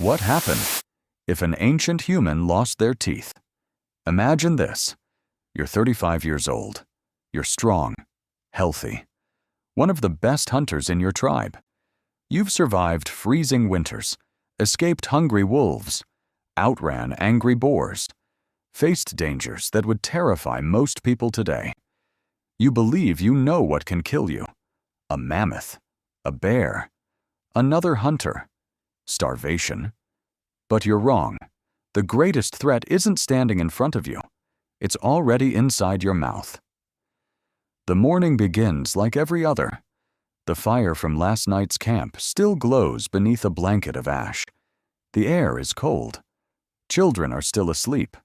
What happened if an ancient human lost their teeth? Imagine this. You're 35 years old. You're strong, healthy, one of the best hunters in your tribe. You've survived freezing winters, escaped hungry wolves, outran angry boars, faced dangers that would terrify most people today. You believe you know what can kill you. A mammoth, a bear, another hunter, starvation. But you're wrong. The greatest threat isn't standing in front of you. It's already inside your mouth. The morning begins like every other. The fire from last night's camp still glows beneath a blanket of ash. The air is cold. Children are still asleep.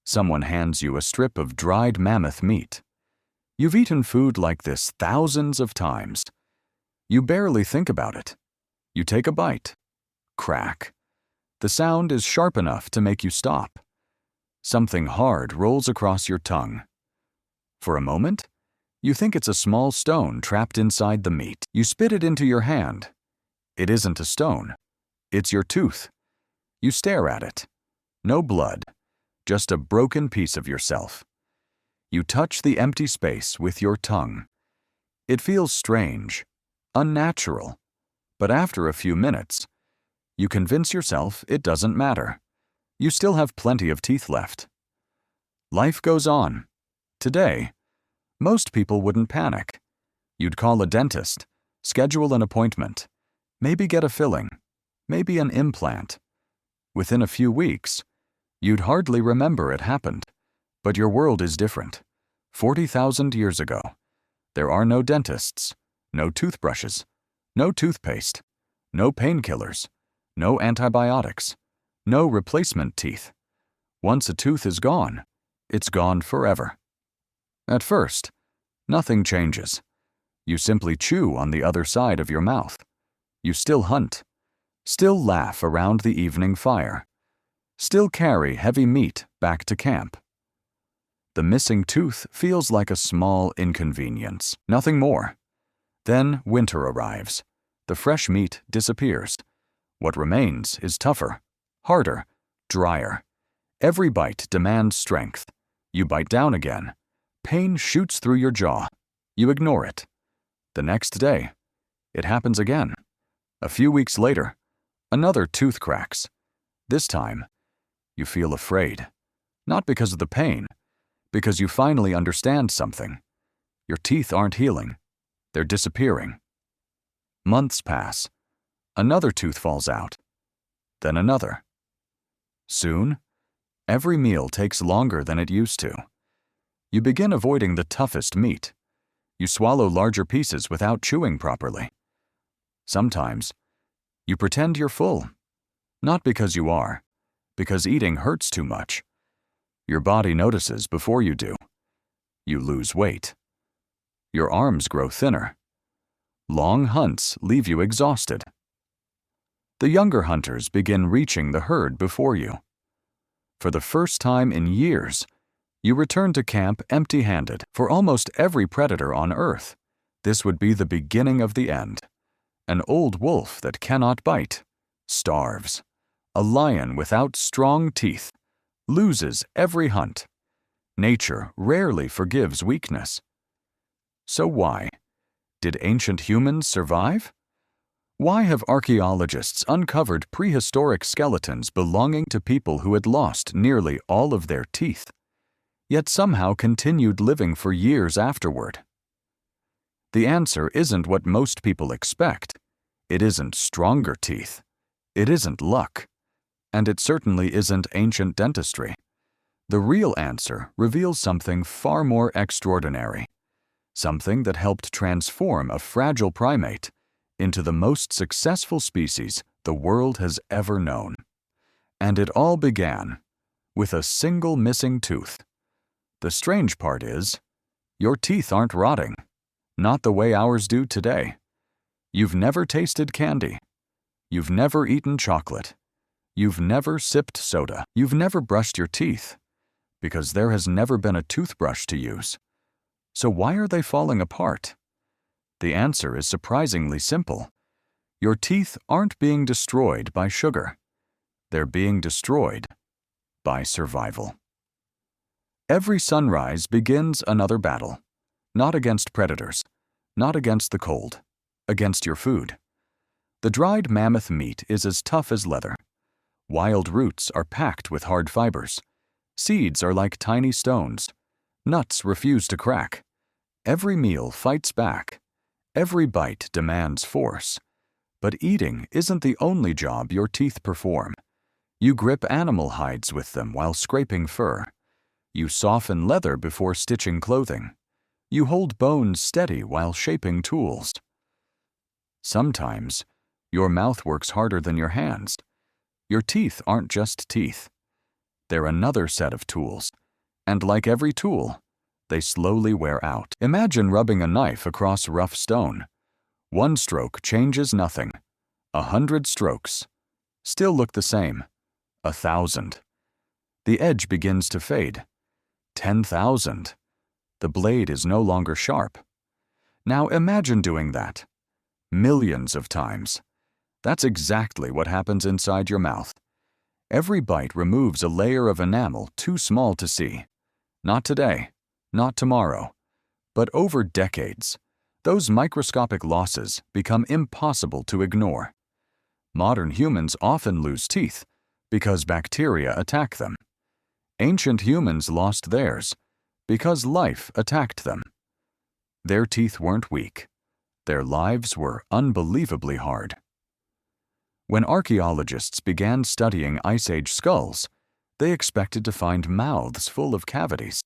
Someone hands you a strip of dried mammoth meat. You've eaten food like this thousands of times. You barely think about it. You take a bite. Crack. The sound is sharp enough to make you stop. Something hard rolls across your tongue. For a moment, you think it's a small stone trapped inside the meat. You spit it into your hand. It isn't a stone. It's your tooth. You stare at it. No blood, just a broken piece of yourself. You touch the empty space with your tongue. It feels strange, unnatural, but after a few minutes, you convince yourself it doesn't matter. You still have plenty of teeth left. Life goes on. Today, most people wouldn't panic. You'd call a dentist, schedule an appointment, maybe get a filling, maybe an implant. Within a few weeks, you'd hardly remember it happened. But your world is different. 40,000 years ago, there are no dentists, no toothbrushes, no toothpaste, no painkillers, no antibiotics, no replacement teeth. Once a tooth is gone, it's gone forever. At first, nothing changes. You simply chew on the other side of your mouth. You still hunt, still laugh around the evening fire, still carry heavy meat back to camp. The missing tooth feels like a small inconvenience, nothing more. Then winter arrives. The fresh meat disappears. What remains is tougher, harder, drier. Every bite demands strength. You bite down again. Pain shoots through your jaw. You ignore it. The next day, it happens again. A few weeks later, another tooth cracks. This time, you feel afraid. Not because of the pain, because you finally understand something. Your teeth aren't healing. They're disappearing. Months pass. Another tooth falls out. Then another. Soon, every meal takes longer than it used to. You begin avoiding the toughest meat. You swallow larger pieces without chewing properly. Sometimes, you pretend you're full. Not because you are, because eating hurts too much. Your body notices before you do. You lose weight. Your arms grow thinner. Long hunts leave you exhausted. The younger hunters begin reaching the herd before you. For the first time in years, you return to camp empty-handed. For almost every predator on Earth, this would be the beginning of the end. An old wolf that cannot bite, starves. A lion without strong teeth, loses every hunt. Nature rarely forgives weakness. So why? Did ancient humans survive? Why have archaeologists uncovered prehistoric skeletons belonging to people who had lost nearly all of their teeth, yet somehow continued living for years afterward? The answer isn't what most people expect. It isn't stronger teeth. It isn't luck. And it certainly isn't ancient dentistry. The real answer reveals something far more extraordinary. Something that helped transform a fragile primate into the most successful species the world has ever known. And it all began with a single missing tooth. The strange part is, your teeth aren't rotting, not the way ours do today. You've never tasted candy. You've never eaten chocolate. You've never sipped soda. You've never brushed your teeth, because there has never been a toothbrush to use. So why are they falling apart? The answer is surprisingly simple. Your teeth aren't being destroyed by sugar. They're being destroyed by survival. Every sunrise begins another battle, not against predators, not against the cold, against your food. The dried mammoth meat is as tough as leather. Wild roots are packed with hard fibers. Seeds are like tiny stones. Nuts refuse to crack. Every meal fights back. Every bite demands force. But eating isn't the only job your teeth perform. You grip animal hides with them while scraping fur. You soften leather before stitching clothing. You hold bones steady while shaping tools. Sometimes, your mouth works harder than your hands. Your teeth aren't just teeth. They're another set of tools. And like every tool, they slowly wear out. Imagine rubbing a knife across rough stone. One stroke changes nothing. 100 strokes still look the same. 1,000. The edge begins to fade. 10,000. The blade is no longer sharp. Now imagine doing that. Millions of times. That's exactly what happens inside your mouth. Every bite removes a layer of enamel too small to see. Not today, not tomorrow, but over decades. Those microscopic losses become impossible to ignore. Modern humans often lose teeth because bacteria attack them. Ancient humans lost theirs because life attacked them. Their teeth weren't weak. Their lives were unbelievably hard. When archaeologists began studying Ice Age skulls, they expected to find mouths full of cavities.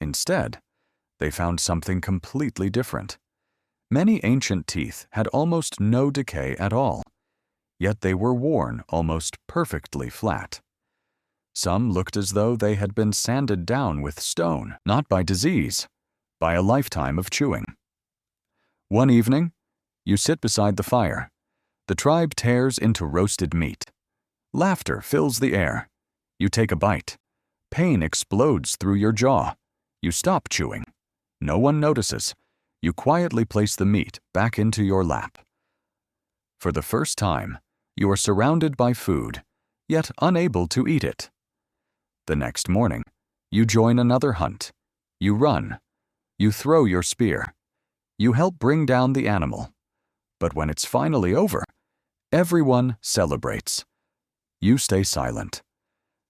Instead, they found something completely different. Many ancient teeth had almost no decay at all, yet they were worn almost perfectly flat. Some looked as though they had been sanded down with stone, not by disease, by a lifetime of chewing. One evening, you sit beside the fire. The tribe tears into roasted meat. Laughter fills the air. You take a bite. Pain explodes through your jaw. You stop chewing. No one notices. You quietly place the meat back into your lap. For the first time, you are surrounded by food, yet unable to eat it. The next morning, you join another hunt. You run. You throw your spear. You help bring down the animal. But when it's finally over, everyone celebrates. You stay silent,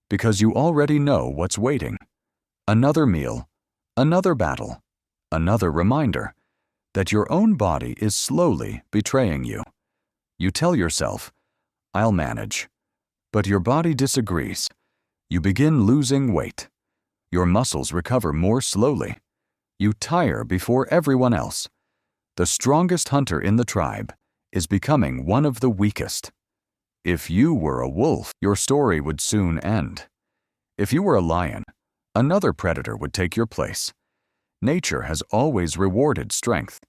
because you already know what's waiting. Another meal, another battle, another reminder that your own body is slowly betraying you. You tell yourself, "I'll manage." But your body disagrees. You begin losing weight. Your muscles recover more slowly. You tire before everyone else. The strongest hunter in the tribe is becoming one of the weakest. If you were a wolf, your story would soon end. If you were a lion, another predator would take your place. Nature has always rewarded strength.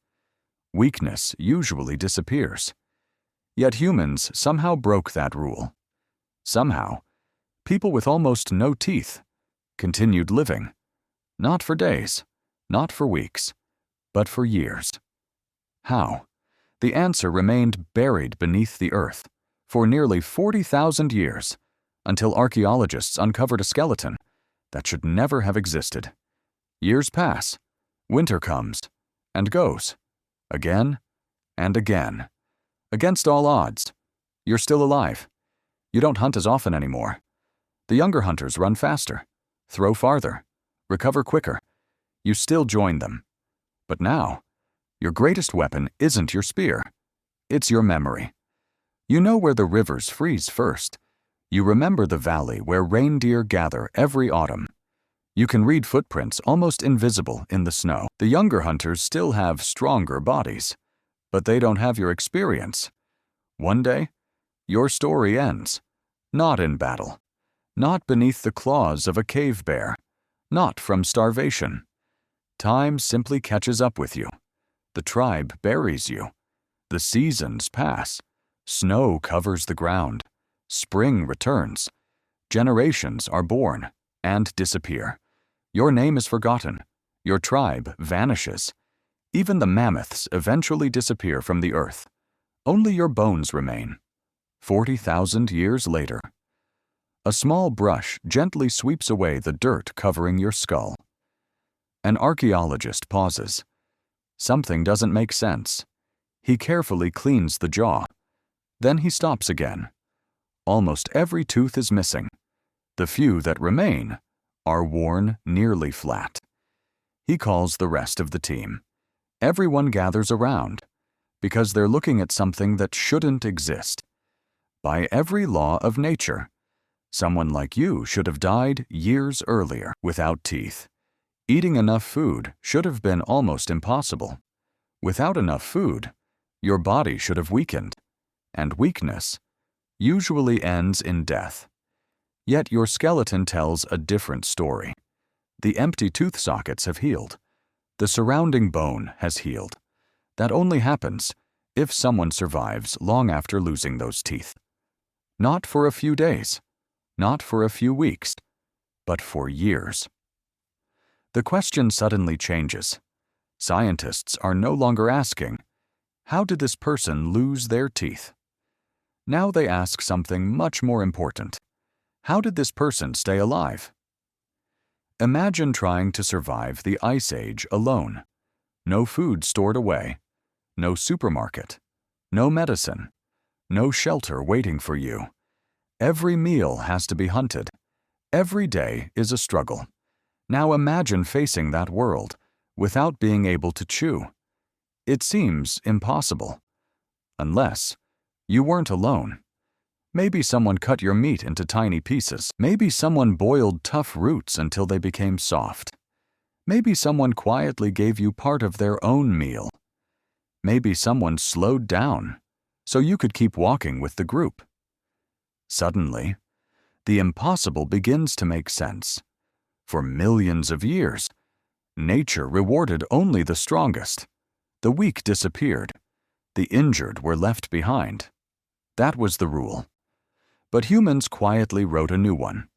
Weakness usually disappears. Yet humans somehow broke that rule. Somehow, people with almost no teeth continued living. Not for days, not for weeks, but for years. How? The answer remained buried beneath the earth for nearly 40,000 years, until archaeologists uncovered a skeleton that should never have existed. Years pass, winter comes, and goes, again and again. Against all odds, you're still alive. You don't hunt as often anymore. The younger hunters run faster, throw farther, recover quicker. You still join them. But now, your greatest weapon isn't your spear. It's your memory. You know where the rivers freeze first. You remember the valley where reindeer gather every autumn. You can read footprints almost invisible in the snow. The younger hunters still have stronger bodies, but they don't have your experience. One day, your story ends. Not in battle. Not beneath the claws of a cave bear. Not from starvation. Time simply catches up with you. The tribe buries you. The seasons pass. Snow covers the ground. Spring returns. Generations are born and disappear. Your name is forgotten. Your tribe vanishes. Even the mammoths eventually disappear from the earth. Only your bones remain. 40,000 years later, A small brush gently sweeps away the dirt covering your skull. An archaeologist pauses. Something doesn't make sense. He carefully cleans the jaw. Then he stops again. Almost every tooth is missing. The few that remain are worn nearly flat. He calls the rest of the team. Everyone gathers around because they're looking at something that shouldn't exist. By every law of nature, someone like you should have died years earlier without teeth. Eating enough food should have been almost impossible. Without enough food, your body should have weakened, and weakness usually ends in death. Yet your skeleton tells a different story. The empty tooth sockets have healed. The surrounding bone has healed. That only happens if someone survives long after losing those teeth. Not for a few days, not for a few weeks, but for years. The question suddenly changes. Scientists are no longer asking, how did this person lose their teeth? Now they ask something much more important. How did this person stay alive? Imagine trying to survive the Ice Age alone. No food stored away, no supermarket, no medicine, no shelter waiting for you. Every meal has to be hunted. Every day is a struggle. Now imagine facing that world without being able to chew. It seems impossible. Unless you weren't alone. Maybe someone cut your meat into tiny pieces. Maybe someone boiled tough roots until they became soft. Maybe someone quietly gave you part of their own meal. Maybe someone slowed down so you could keep walking with the group. Suddenly, the impossible begins to make sense. For millions of years, nature rewarded only the strongest. The weak disappeared. The injured were left behind. That was the rule. But humans quietly wrote a new one.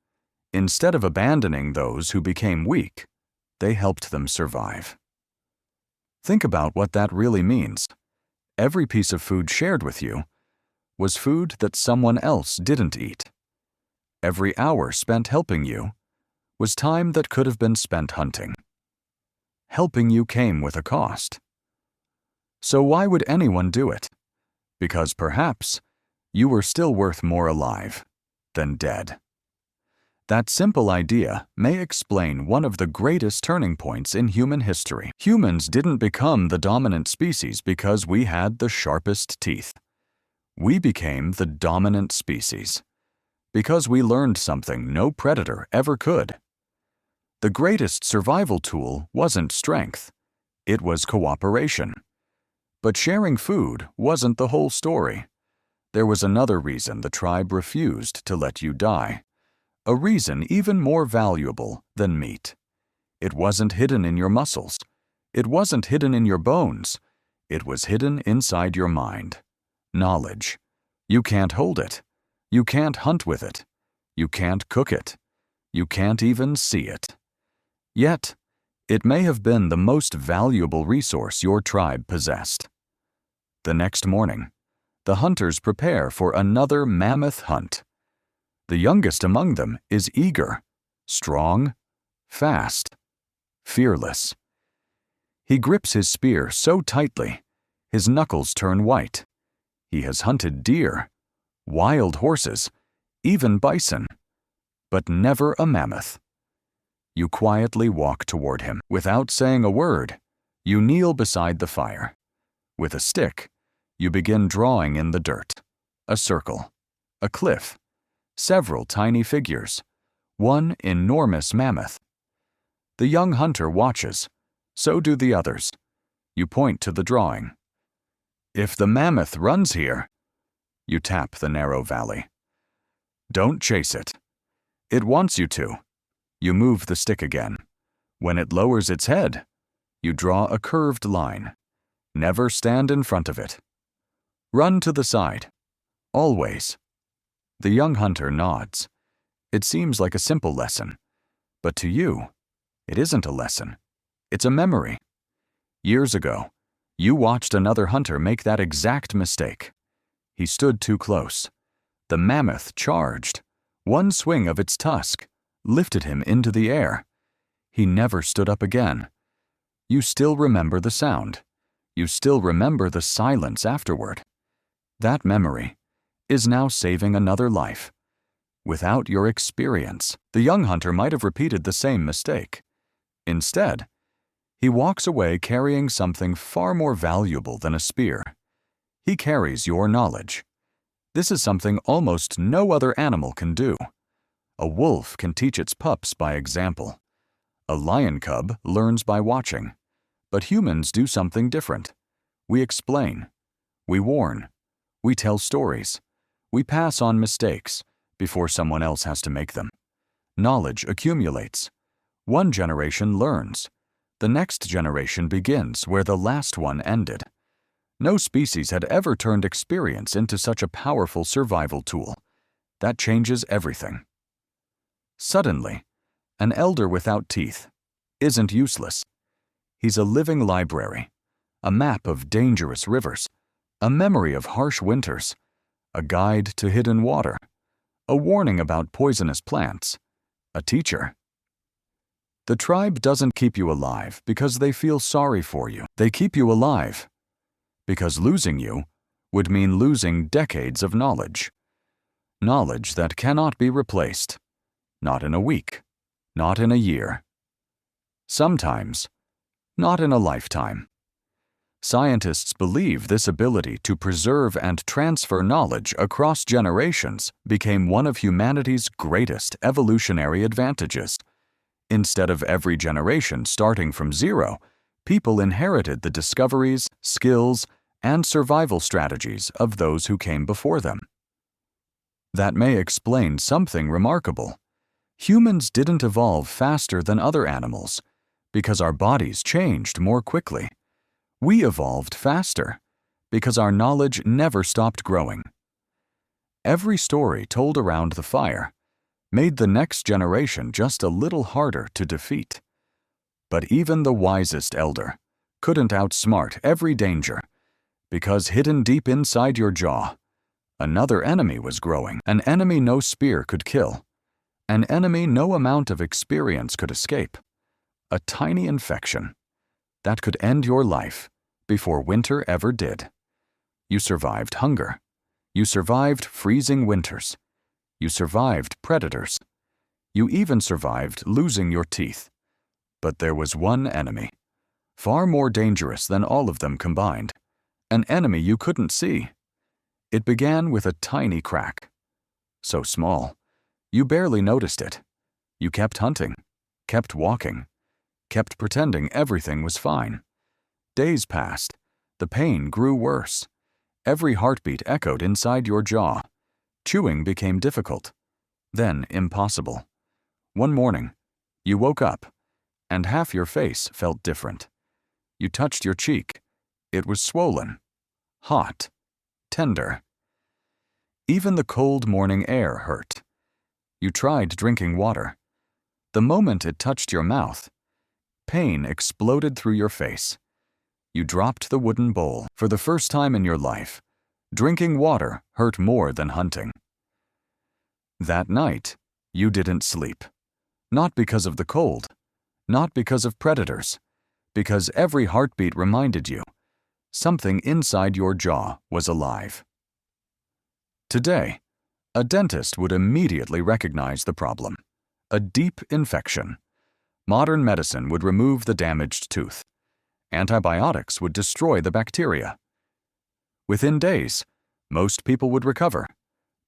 Instead of abandoning those who became weak, they helped them survive. Think about what that really means. Every piece of food shared with you was food that someone else didn't eat. Every hour spent helping you was time that could have been spent hunting. Helping you came with a cost. So why would anyone do it? Because perhaps you were still worth more alive than dead. That simple idea may explain one of the greatest turning points in human history. Humans didn't become the dominant species because we had the sharpest teeth. We became the dominant species because we learned something no predator ever could. The greatest survival tool wasn't strength, it was cooperation. But sharing food wasn't the whole story. There was another reason the tribe refused to let you die. A reason even more valuable than meat. It wasn't hidden in your muscles. It wasn't hidden in your bones. It was hidden inside your mind. Knowledge. You can't hold it. You can't hunt with it. You can't cook it. You can't even see it. Yet, it may have been the most valuable resource your tribe possessed. The next morning, the hunters prepare for another mammoth hunt. The youngest among them is eager, strong, fast, fearless. He grips his spear so tightly, his knuckles turn white. He has hunted deer, wild horses, even bison, but never a mammoth. You quietly walk toward him. Without saying a word, you kneel beside the fire. With a stick, you begin drawing in the dirt. A circle, a cliff, several tiny figures, one enormous mammoth. The young hunter watches. So do the others. You point to the drawing. If the mammoth runs here, you tap the narrow valley. Don't chase it. It wants you to. You move the stick again. When it lowers its head, you draw a curved line. Never stand in front of it. Run to the side. Always. The young hunter nods. It seems like a simple lesson. But to you, it isn't a lesson. It's a memory. Years ago, you watched another hunter make that exact mistake. He stood too close. The mammoth charged. One swing of its tusk lifted him into the air. He never stood up again. You still remember the sound. You still remember the silence afterward. That memory is now saving another life. Without your experience, the young hunter might have repeated the same mistake. Instead, he walks away carrying something far more valuable than a spear. He carries your knowledge. This is something almost no other animal can do. A wolf can teach its pups by example. A lion cub learns by watching. But humans do something different. We explain. We warn. We tell stories. We pass on mistakes before someone else has to make them. Knowledge accumulates. One generation learns. The next generation begins where the last one ended. No species had ever turned experience into such a powerful survival tool. That changes everything. Suddenly, an elder without teeth isn't useless. He's a living library, a map of dangerous rivers, a memory of harsh winters, a guide to hidden water, a warning about poisonous plants, a teacher. The tribe doesn't keep you alive because they feel sorry for you. They keep you alive because losing you would mean losing decades of knowledge. Knowledge that cannot be replaced. Not in a week, not in a year. Sometimes, not in a lifetime. Scientists believe this ability to preserve and transfer knowledge across generations became one of humanity's greatest evolutionary advantages. Instead of every generation starting from zero, people inherited the discoveries, skills, and survival strategies of those who came before them. That may explain something remarkable. Humans didn't evolve faster than other animals because our bodies changed more quickly. We evolved faster because our knowledge never stopped growing. Every story told around the fire made the next generation just a little harder to defeat. But even the wisest elder couldn't outsmart every danger because hidden deep inside your jaw, another enemy was growing, an enemy no spear could kill, an enemy no amount of experience could escape, a tiny infection that could end your life before winter ever did. You survived hunger. You survived freezing winters. You survived predators. You even survived losing your teeth. But there was one enemy, far more dangerous than all of them combined, an enemy you couldn't see. It began with a tiny crack. So small, you barely noticed it. You kept hunting, kept walking, kept pretending everything was fine. Days passed. The pain grew worse. Every heartbeat echoed inside your jaw. Chewing became difficult, then impossible. One morning, you woke up, and half your face felt different. You touched your cheek. It was swollen, hot, tender. Even the cold morning air hurt. You tried drinking water. The moment it touched your mouth, pain exploded through your face. You dropped the wooden bowl. For the first time in your life, drinking water hurt more than hunting. That night, you didn't sleep. Not because of the cold, not because of predators, because every heartbeat reminded you something inside your jaw was alive. Today, a dentist would immediately recognize the problem: a deep infection. Modern medicine would remove the damaged tooth. Antibiotics would destroy the bacteria. Within days, most people would recover.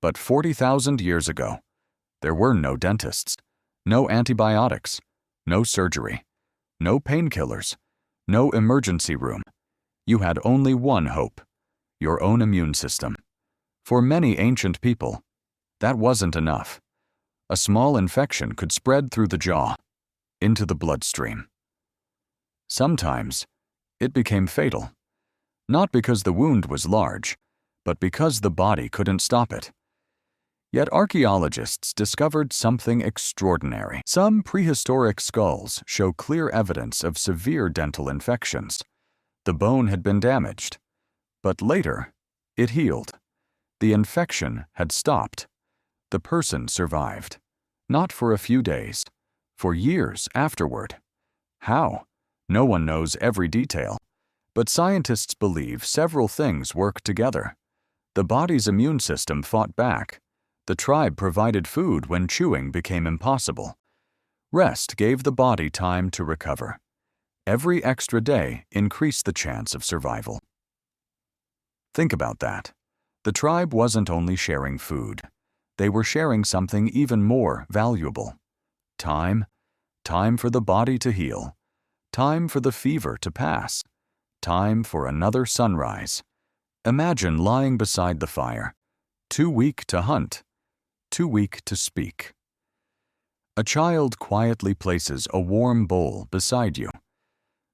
But 40,000 years ago, there were no dentists, no antibiotics, no surgery, no painkillers, no emergency room. You had only one hope: your own immune system. For many ancient people, that wasn't enough. A small infection could spread through the jaw, into the bloodstream. Sometimes, it became fatal, not because the wound was large, but because the body couldn't stop it. Yet archaeologists discovered something extraordinary. Some prehistoric skulls show clear evidence of severe dental infections. The bone had been damaged, but later, it healed. The infection had stopped, the person survived. Not for a few days, for years afterward. How? No one knows every detail, but scientists believe several things work together. The body's immune system fought back. The tribe provided food when chewing became impossible. Rest gave the body time to recover. Every extra day increased the chance of survival. Think about that. The tribe wasn't only sharing food. They were sharing something even more valuable. Time. Time for the body to heal. Time for the fever to pass. Time for another sunrise. Imagine lying beside the fire, too weak to hunt, too weak to speak. A child quietly places a warm bowl beside you.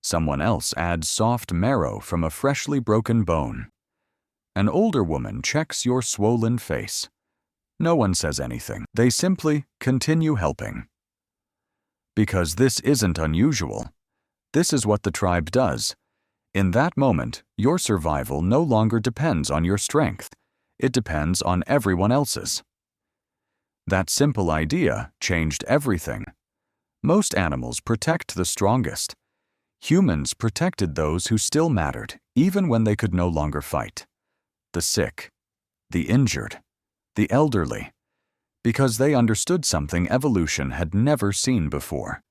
Someone else adds soft marrow from a freshly broken bone. An older woman checks your swollen face. No one says anything. They simply continue helping. Because this isn't unusual. This is what the tribe does. In that moment, your survival no longer depends on your strength. It depends on everyone else's. That simple idea changed everything. Most animals protect the strongest. Humans protected those who still mattered, even when they could no longer fight. The sick, the injured, the elderly, because they understood something evolution had never seen before.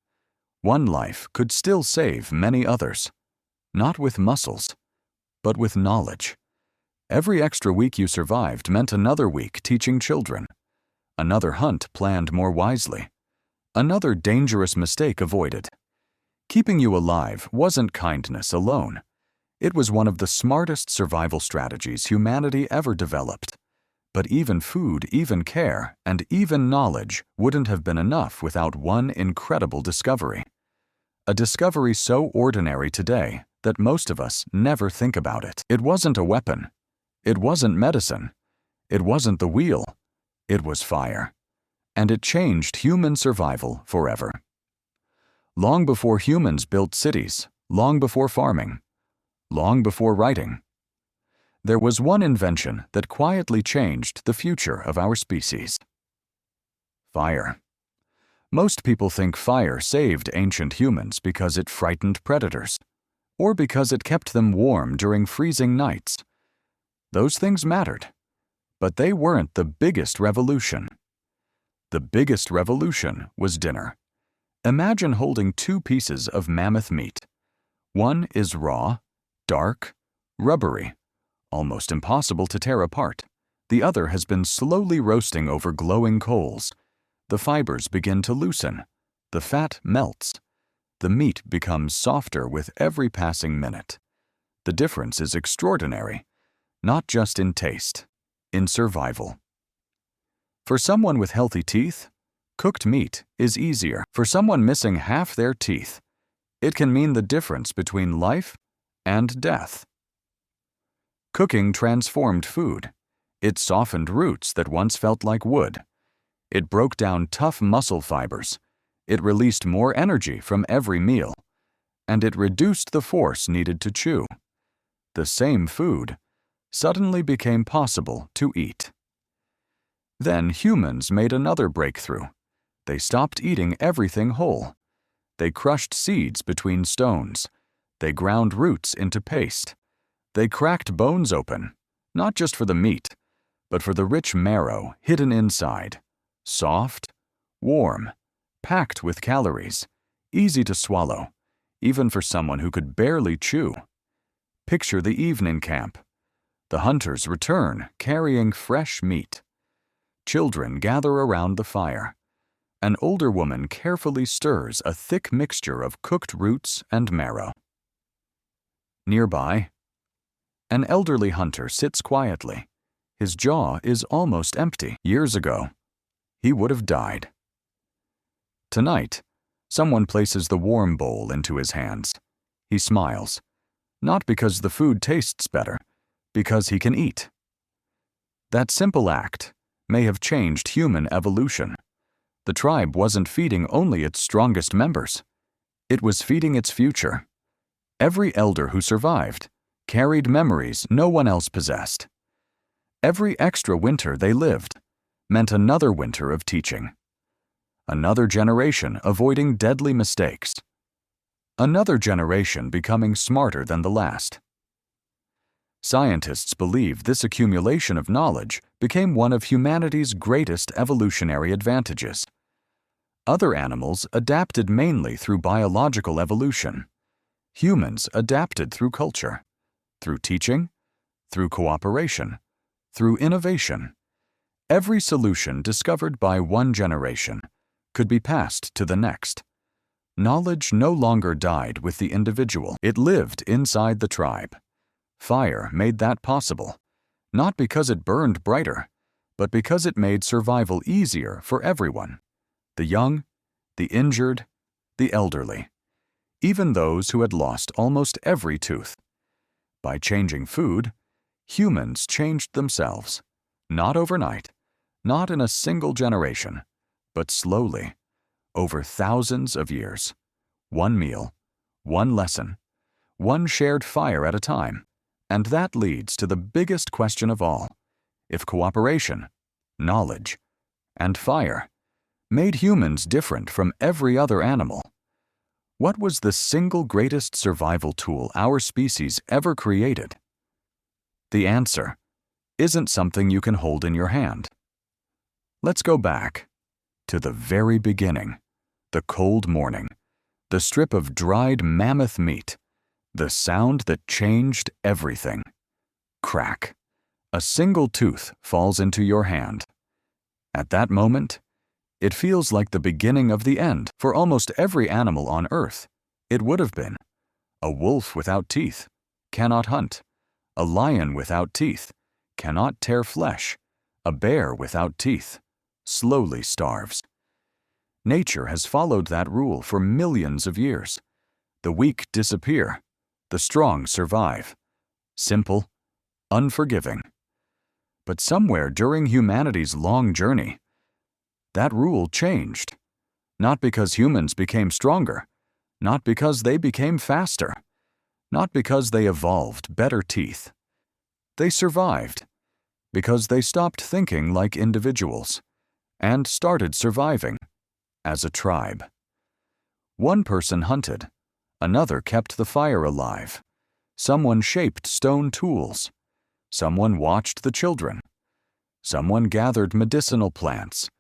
One life could still save many others, not with muscles, but with knowledge. Every extra week you survived meant another week teaching children, another hunt planned more wisely, another dangerous mistake avoided. Keeping you alive wasn't kindness alone. It was one of the smartest survival strategies humanity ever developed. But even food, even care, and even knowledge wouldn't have been enough without one incredible discovery. A discovery so ordinary today that most of us never think about it. It wasn't a weapon. It wasn't medicine. It wasn't the wheel. It was fire. And it changed human survival forever. Long before humans built cities, long before farming, long before writing, there was one invention that quietly changed the future of our species. Fire. Most people think fire saved ancient humans because it frightened predators, or because it kept them warm during freezing nights. Those things mattered, but they weren't the biggest revolution. The biggest revolution was dinner. Imagine holding two pieces of mammoth meat. One is raw, dark, rubbery, almost impossible to tear apart. The other has been slowly roasting over glowing coals. The fibers begin to loosen. The fat melts. The meat becomes softer with every passing minute. The difference is extraordinary, not just in taste, in survival. For someone with healthy teeth, cooked meat is easier. For someone missing half their teeth, it can mean the difference between life and death. Cooking transformed food. It softened roots that once felt like wood. It broke down tough muscle fibers. It released more energy from every meal. And it reduced the force needed to chew. The same food suddenly became possible to eat. Then humans made another breakthrough. They stopped eating everything whole. They crushed seeds between stones. They ground roots into paste. They cracked bones open, not just for the meat, but for the rich marrow hidden inside. Soft, warm, packed with calories, easy to swallow, even for someone who could barely chew. Picture the evening camp. The hunters return carrying fresh meat. Children gather around the fire. An older woman carefully stirs a thick mixture of cooked roots and marrow. Nearby, an elderly hunter sits quietly. His jaw is almost empty. Years ago, he would have died. Tonight, someone places the warm bowl into his hands. He smiles, not because the food tastes better, because he can eat. That simple act may have changed human evolution. The tribe wasn't feeding only its strongest members. It was feeding its future. Every elder who survived carried memories no one else possessed. Every extra winter they lived, meant another winter of teaching. Another generation avoiding deadly mistakes. Another generation becoming smarter than the last. Scientists believe this accumulation of knowledge became one of humanity's greatest evolutionary advantages. Other animals adapted mainly through biological evolution. Humans adapted through culture, through teaching, through cooperation, through innovation. Every solution discovered by one generation could be passed to the next. Knowledge no longer died with the individual. It lived inside the tribe. Fire made that possible, not because it burned brighter, but because it made survival easier for everyone: the young, the injured, the elderly, even those who had lost almost every tooth. By changing food, humans changed themselves, not overnight, not in a single generation, but slowly, over thousands of years. One meal, one lesson, one shared fire at a time. And that leads to the biggest question of all: if cooperation, knowledge, and fire made humans different from every other animal, what was the single greatest survival tool our species ever created? The answer isn't something you can hold in your hand. Let's go back to the very beginning, the cold morning, the strip of dried mammoth meat, the sound that changed everything. Crack. A single tooth falls into your hand. At that moment, it feels like the beginning of the end for almost every animal on Earth. It would have been. A wolf without teeth cannot hunt. A lion without teeth cannot tear flesh. A bear without teeth slowly starves. Nature has followed that rule for millions of years. The weak disappear. The strong survive. Simple, unforgiving. But somewhere during humanity's long journey, that rule changed. Not because humans became stronger, not because they became faster, not because they evolved better teeth. They survived because they stopped thinking like individuals and started surviving as a tribe. One person hunted. Another kept the fire alive. Someone shaped stone tools. Someone watched the children. Someone gathered medicinal plants.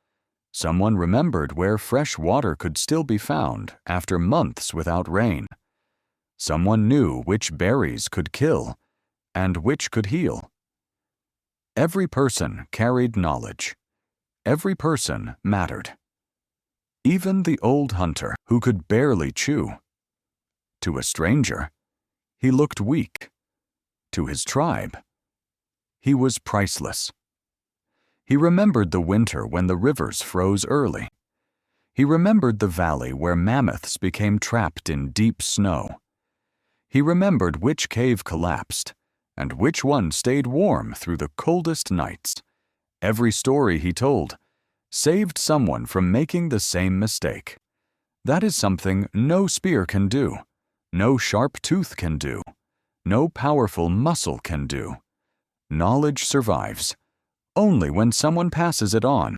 Someone remembered where fresh water could still be found after months without rain. Someone knew which berries could kill and which could heal. Every person carried knowledge. Every person mattered. Even the old hunter who could barely chew. To a stranger, he looked weak. To his tribe, he was priceless. He remembered the winter when the rivers froze early. He remembered the valley where mammoths became trapped in deep snow. He remembered which cave collapsed and which one stayed warm through the coldest nights. Every story he told saved someone from making the same mistake. That is something no spear can do. No sharp tooth can do. No powerful muscle can do. Knowledge survives only when someone passes it on.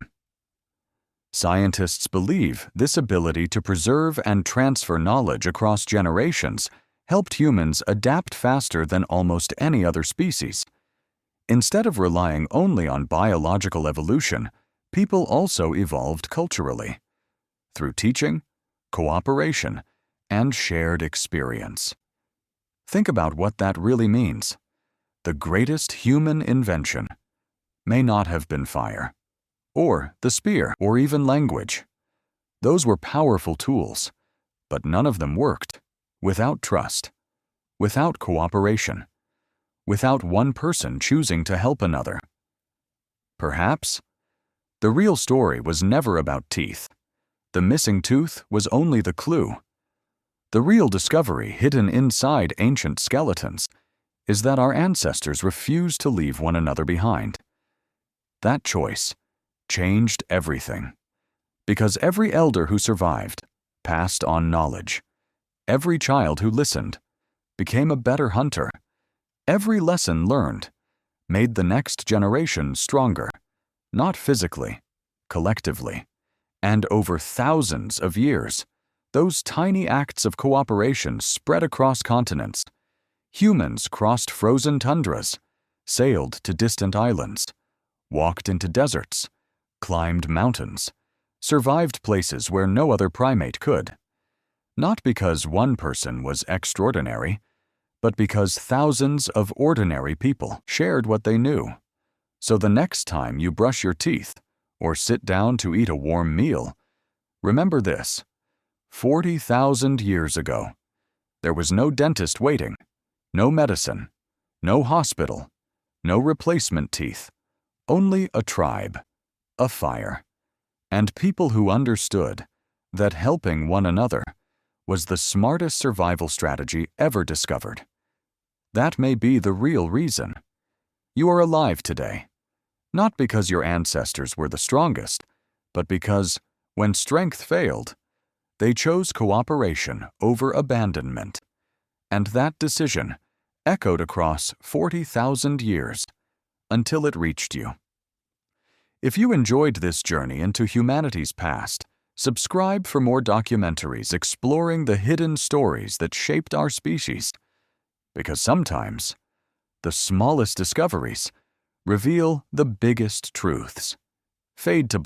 Scientists believe this ability to preserve and transfer knowledge across generations helped humans adapt faster than almost any other species. Instead of relying only on biological evolution, people also evolved culturally, through teaching, cooperation, and shared experience. Think about what that really means. The greatest human invention may not have been fire, or the spear, or even language. Those were powerful tools, but none of them worked without trust, without cooperation, without one person choosing to help another. Perhaps the real story was never about teeth. The missing tooth was only the clue. The real discovery hidden inside ancient skeletons is that our ancestors refused to leave one another behind. That choice changed everything, because every elder who survived passed on knowledge. Every child who listened became a better hunter. Every lesson learned made the next generation stronger. Not physically, collectively, and over thousands of years, those tiny acts of cooperation spread across continents. Humans crossed frozen tundras, sailed to distant islands, walked into deserts, climbed mountains, survived places where no other primate could. Not because one person was extraordinary, but because thousands of ordinary people shared what they knew. So the next time you brush your teeth or sit down to eat a warm meal, remember this: 40,000 years ago, there was no dentist waiting, no medicine, no hospital, no replacement teeth, only a tribe, a fire, and people who understood that helping one another was the smartest survival strategy ever discovered. That may be the real reason you are alive today, not because your ancestors were the strongest, but because, when strength failed, they chose cooperation over abandonment. And that decision echoed across 40,000 years until it reached you. If you enjoyed this journey into humanity's past, subscribe for more documentaries exploring the hidden stories that shaped our species. Because sometimes, the smallest discoveries reveal the biggest truths. Fade to